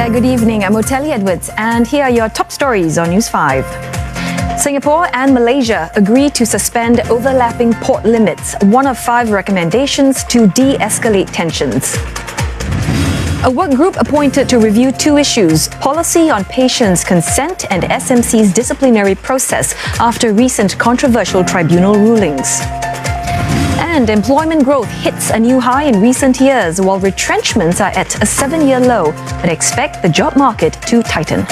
Hi, good evening. I'm Otelli Edwards, and here are your top stories on News 5. Singapore and Malaysia agree to suspend overlapping port limits, one of 5 recommendations to de-escalate tensions. A work group appointed to review 2 issues, policy on patients' consent and SMC's disciplinary process after recent controversial tribunal rulings. And employment growth hits a new high in recent years, while retrenchments are at a 7-year low, but expect the job market to tighten.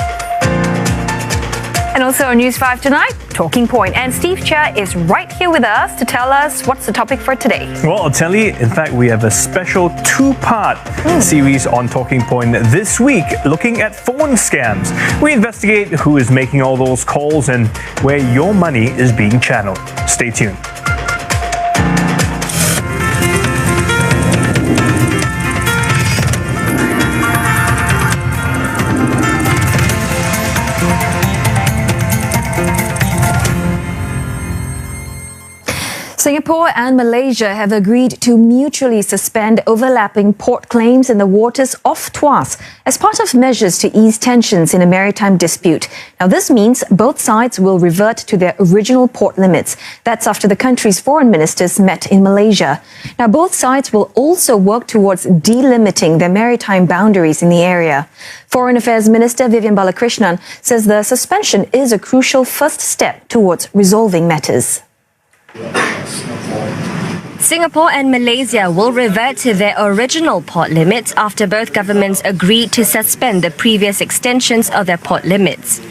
And also on News 5 tonight, Talking Point. And Steve Chia is right here with us to tell us what's the topic for today. Well, I'll tell you, in fact, we have a special 2-part series on Talking Point this week, looking at phone scams. We investigate who is making all those calls and where your money is being channeled. Stay tuned. Singapore and Malaysia have agreed to mutually suspend overlapping port claims in the waters off Tuas as part of measures to ease tensions in a maritime dispute. Now, this means both sides will revert to their original port limits. That's after the country's foreign ministers met in Malaysia. Now, both sides will also work towards delimiting their maritime boundaries in the area. Foreign Affairs Minister Vivian Balakrishnan says the suspension is a crucial first step towards resolving matters. Singapore and Malaysia will revert to their original port limits after both governments agreed to suspend the previous extensions of their port limits.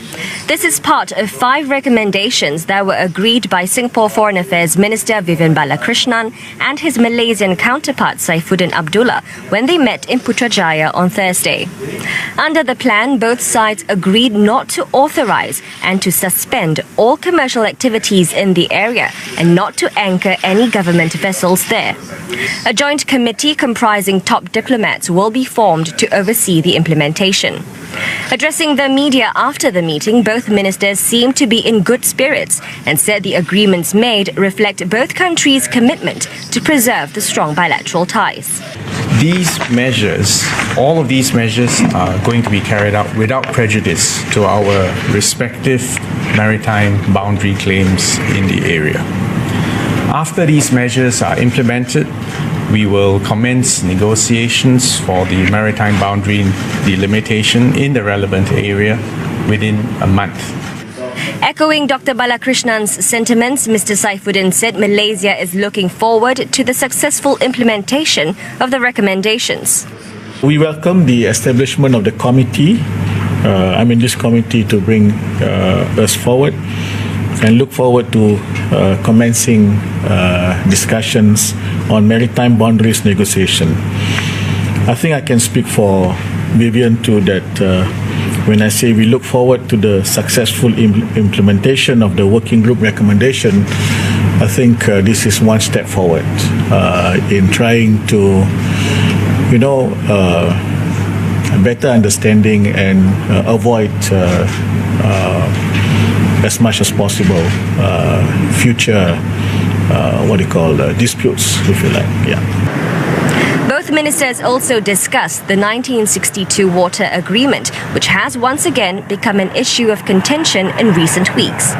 This is part of 5 recommendations that were agreed by Singapore Foreign Affairs Minister Vivian Balakrishnan and his Malaysian counterpart Saifuddin Abdullah when they met in Putrajaya on Thursday. Under the plan, both sides agreed not to authorize and to suspend all commercial activities in the area and not to anchor any government vessels there. A joint committee comprising top diplomats will be formed to oversee the implementation. Addressing the media after the meeting, both ministers seemed to be in good spirits and said the agreements made reflect both countries' commitment to preserve the strong bilateral ties. These measures, all of these measures are going to be carried out without prejudice to our respective maritime boundary claims in the area. After these measures are implemented, we will commence negotiations for the maritime boundary delimitation in the relevant area within a month. Echoing Dr. Balakrishnan's sentiments, Mr. Saifuddin said Malaysia is looking forward to the successful implementation of the recommendations. We welcome the establishment of the committee. This committee to bring us forward and look forward to commencing discussions on maritime boundaries negotiation. I think I can speak for Vivian too that when I say we look forward to the successful implementation of the working group recommendation, I think this is one step forward in trying to, better understanding and avoid as much as possible future disputes, if you like. Both ministers also discussed the 1962 water agreement, which has once again become an issue of contention in recent weeks.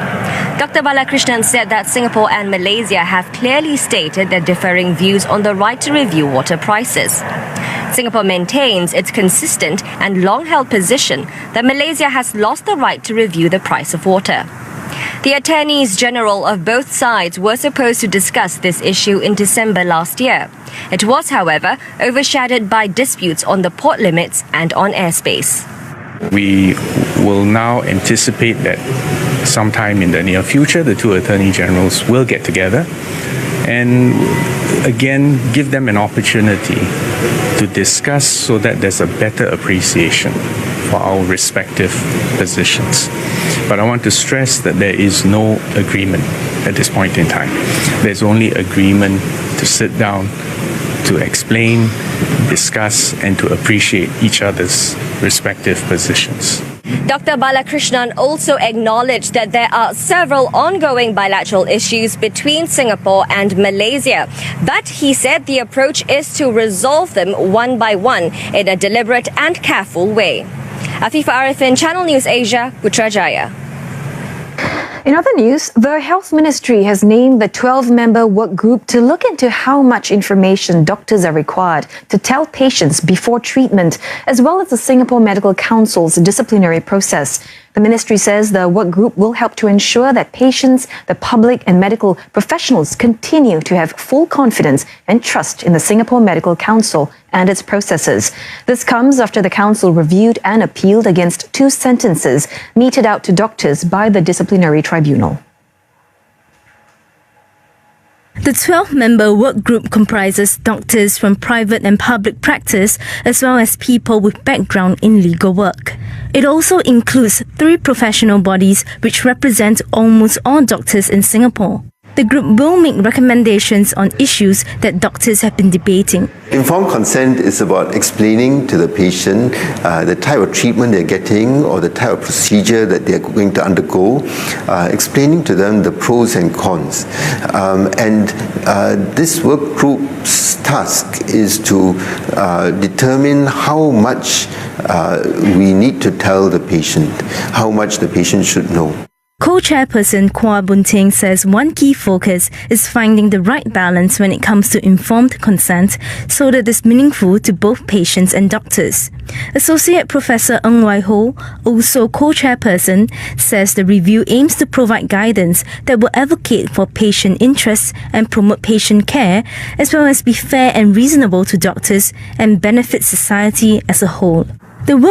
Dr. Balakrishnan said that Singapore and Malaysia have clearly stated their differing views on the right to review water prices. Singapore maintains its consistent and long-held position that Malaysia has lost the right to review the price of water. The Attorneys General of both sides were supposed to discuss this issue in December last year. It was, however, overshadowed by disputes on the port limits and on airspace. We will now anticipate that sometime in the near future, the 2 Attorney Generals will get together and again give them an opportunity to discuss so that there's a better appreciation for our respective positions. But I want to stress that there is no agreement at this point in time. There's only agreement to sit down, to explain, discuss, and to appreciate each other's respective positions. Dr. Balakrishnan also acknowledged that there are several ongoing bilateral issues between Singapore and Malaysia. But he said the approach is to resolve them one by one in a deliberate and careful way. Afifa Arifin, Channel News Asia, Putrajaya. In other news, the Health Ministry has named the 12-member work group to look into how much information doctors are required to tell patients before treatment, as well as the Singapore Medical Council's disciplinary process. The ministry says the work group will help to ensure that patients, the public and medical professionals continue to have full confidence and trust in the Singapore Medical Council and its processes. This comes after the council reviewed and appealed against 2 sentences meted out to doctors by the disciplinary tribunal. The 12-member work group comprises doctors from private and public practice, as well as people with background in legal work. It also includes 3 professional bodies which represent almost all doctors in Singapore. The group will make recommendations on issues that doctors have been debating. Informed consent is about explaining to the patient the type of treatment they're getting or the type of procedure that they're going to undergo, explaining to them the pros and cons. This work group's task is to determine how much we need to tell the patient, how much the patient should know. Co-chairperson Kwa Bunting says one key focus is finding the right balance when it comes to informed consent so that it's meaningful to both patients and doctors. Associate Professor Ng Wai Ho, also co-chairperson, says the review aims to provide guidance that will advocate for patient interests and promote patient care, as well as be fair and reasonable to doctors and benefit society as a whole. The work